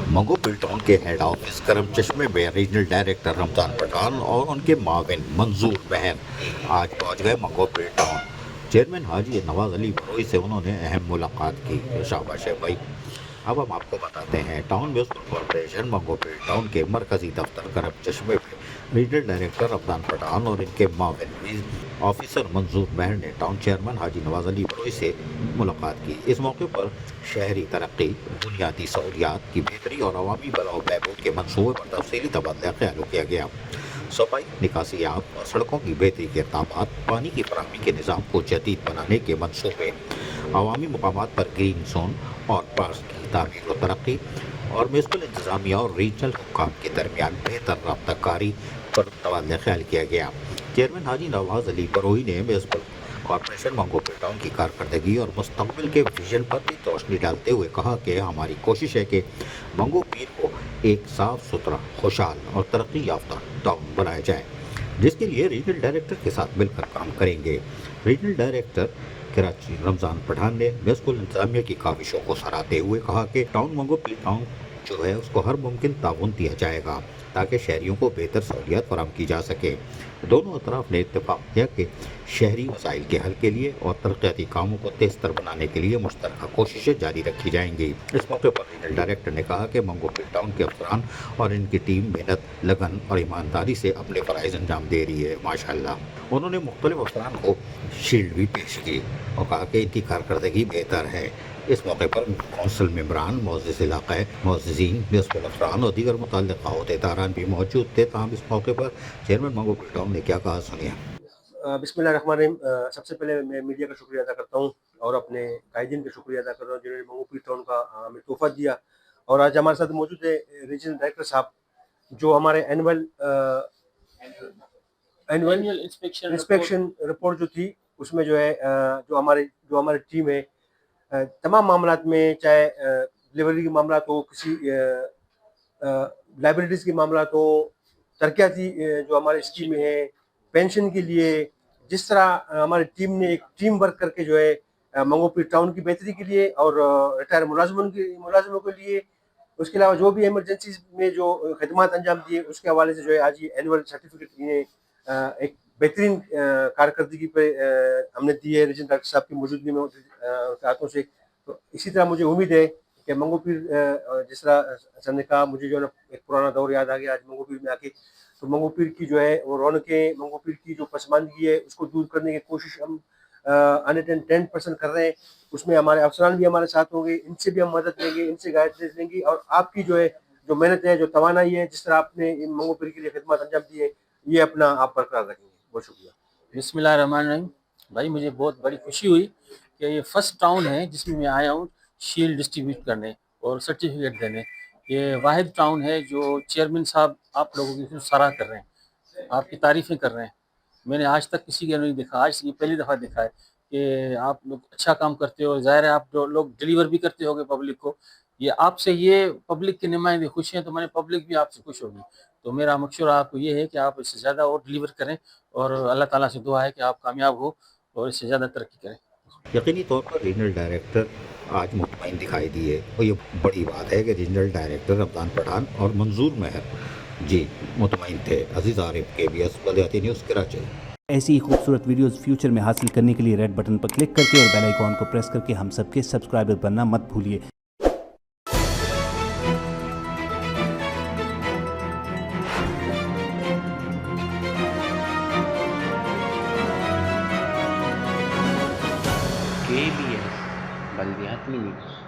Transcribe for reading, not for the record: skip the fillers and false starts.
मंगो बिल्टॉन के head office करम चश्मे में रीजनल डायरेक्टर रमजान पठान और उनके माविन मंजूर बहन आज पहुंच गए मंगो बिल्टॉन। चेयरमैन हाजी नवाज अली बरोई से उन्होंने अहम मुलाकात की। शाबाश है भाई। अब हम आपको बताते हैं, टाउन म्यूनसिपल कॉरपोरेशन मंगो बिल्टॉन के मरकजी दफ्तर करम चश्मे में रीजनल डायरेक्टर रमजान पठान और इनके माविन ऑफिसर मंजूर बहन ने टाउन चेयरमैन हाजी नवाज अली बरोई से मुलाकात की। इस मौके पर शहरी तरक्की, बुनियादी सहूलियात की बेहतरी और अवामी भलाई बहबूद के मनसूबे पर तफसीली तबादला ख्याल किया गया। सफाई, निकासी आब और सड़कों की बेहतरी के इक़दामात, पानी की फराहमी के निज़ाम को जदीद बनाने के मनसूबे, अवामी मकामात पर ग्रीन जोन और पार्क की तामीर और तरक्की और म्यूनसिपल इंतज़ामिया और रीजनल हुक्काम के दरमियान बेहतर रब्ताकारी पर तबादला ख्याल किया गया। चेयरमैन हाजी नवाज अली बरोई ने म्यूनसिपल कॉरपोरेशन मंगो बिल्टॉन की कारकर्दगी और मुस्तकबिल के विजन पर भी रोशनी डालते हुए कहा कि हमारी कोशिश है कि मंगो पीर को एक साफ सुथरा, खुशहाल और तरक्की याफ्ता टाउन बनाया जाए, जिसके लिए रीजनल डायरेक्टर के साथ मिलकर काम करेंगे। रीजनल डायरेक्टर कराची रमजान पठान ने म्यूनसिपल इंतजामिया की काविशों को सराहते हुए कहा कि टाउन मंगो पीर टाउन जो है उसको हर मुमकिन ताउन दिया जाएगा ताकि शहरियों को बेहतर सहूलियत फराहम की जा सके। दोनों अतराफ ने इत्तेफाक किया कि शहरी मसाइल के हल के लिए और तरक्याती कामों को तेज तर बनाने के लिए मुश्तरका कोशिशें जारी रखी जाएंगी। इस मौके पर रीजनल डायरेक्टर ने कहा कि मंगो पीर टाउन के अफसरान और इनकी टीम मेहनत, लगन और ईमानदारी से अपने फ़राइज़ अंजाम दे रही है। माशाअल्लाह। उन्होंने मुख्तलिफ अफसरान को शील्ड भी पेश की और कहा कि इनकी कारकर्दगी बेहतर है। इस मौके पर कौंसिल मेंबरान, मोअज़्ज़िज़ इलाक़ा, मोअज़्ज़िज़ीन, म्यूनसिपल अफसरान और दीगर मुतल्लिक़ा अहदेदारान भी मौजूद थे। ताहम इस मौके पर चेयरमैन मंगो बिल्टॉन ने क्या कहा, सुनिए। बिस्मिल्लाहिर्रहमानिर्रहीम। सबसे पहले मैं मीडिया का शुक्रिया अदा करता हूँ और अपने कायदीन का शुक्रिया अदा करता हूँ जिन्होंने मंगो पीर टाउन का हमें तोहफा दिया। और आज हमारे साथ मौजूद है रीजनल डायरेक्टर साहब, जो हमारे एनुअल इंस्पेक्शन रिपोर्ट जो थी उसमें जो है जो हमारी टीम है तमाम मामलात में, चाहे डिलीवरी के मामला हो, किसी लाइबिलिटीज़ के मामला हो, तरक्याती जो हमारी स्कीमें हैं, पेंशन के लिए, जिस तरह हमारी टीम ने एक टीम वर्क करके जो है मंगो पीर टाउन की बेहतरी के लिए और रिटायर मुलाजिमों के लिए, उसके अलावा जो भी इमरजेंसी में जो खदमात अंजाम दिए उसके हवाले से जो है आज ये एनुअल सर्टिफिकेट इन्हें एक बेहतरीन कारकर्दगी पे हमने दी है रीजनल डायरेक्टर साहब की मौजूदगी में उनके हाथों से। तो इसी तरह मुझे उम्मीद है कि मंगो पीर, जिस तरह सर ने कहा, मुझे जो है ना एक पुराना दौर याद आ गया आज मंगो पीर में आके। तो मंगो पीर की जो है वो रौनकें, मंगो पीर की जो पसमानदगी है उसको दूर करने की कोशिश हम 110% कर रहे हैं। उसमें हमारे अफसरान भी हमारे साथ होंगे, इनसे भी हम मदद लेंगे, इनसे गाइडेंस लेंगे और आपकी जो है जो मेहनत है, जो तवानाई है, जिस तरह आपने मंगो पीर के लिए खिदमत अंजाम दी है, ये अपना आप बरकरार रखेंगे। बहुत शुक्रिया। बिस्मिल्लाहिर्रहमानिर्रहीम। भाई मुझे बहुत बड़ी खुशी हुई कि ये फर्स्ट टाउन है जिसमें मैं आया हूँ शील्ड डिस्ट्रीब्यूट करने और सर्टिफिकेट देने। ये वाहिद टाउन है जो चेयरमैन साहब आप लोगों की सराह कर रहे हैं, आपकी तारीफ़ें कर रहे हैं। मैंने आज तक किसी के नहीं देखा, आज ये पहली दफ़ा देखा है कि आप लोग अच्छा काम करते हो। ज़ाहिर है आप जो लोग डिलीवर भी करते होगे पब्लिक को, ये आपसे, ये पब्लिक के नुमाइंदे खुश हैं तो मैंने पब्लिक भी आपसे खुश होगी। तो मेरा मकसद आपको ये है कि आप इससे ज़्यादा और डिलीवर करें और अल्लाह ताला से दुआ है कि आप कामयाब हो और इससे ज़्यादा तरक्की करें। यकीनी तौर पर रीजनल डायरेक्टर आज मुतमईन दिखाई दिए और ये बड़ी बात है कि रीजनल डायरेक्टर रमजान पठान और मंजूर महर जी मुतमईन थे। अजीज़ आरिफ, KBS बलियाती न्यूज़, कराची। ऐसी ही खूबसूरत वीडियोस फ्यूचर में हासिल करने के लिए रेड बटन पर क्लिक करके और बेल आइकॉन को प्रेस करके हम सबके सब्सक्राइबर बनना मत भूलिए। KBS बलियाती न्यूज़।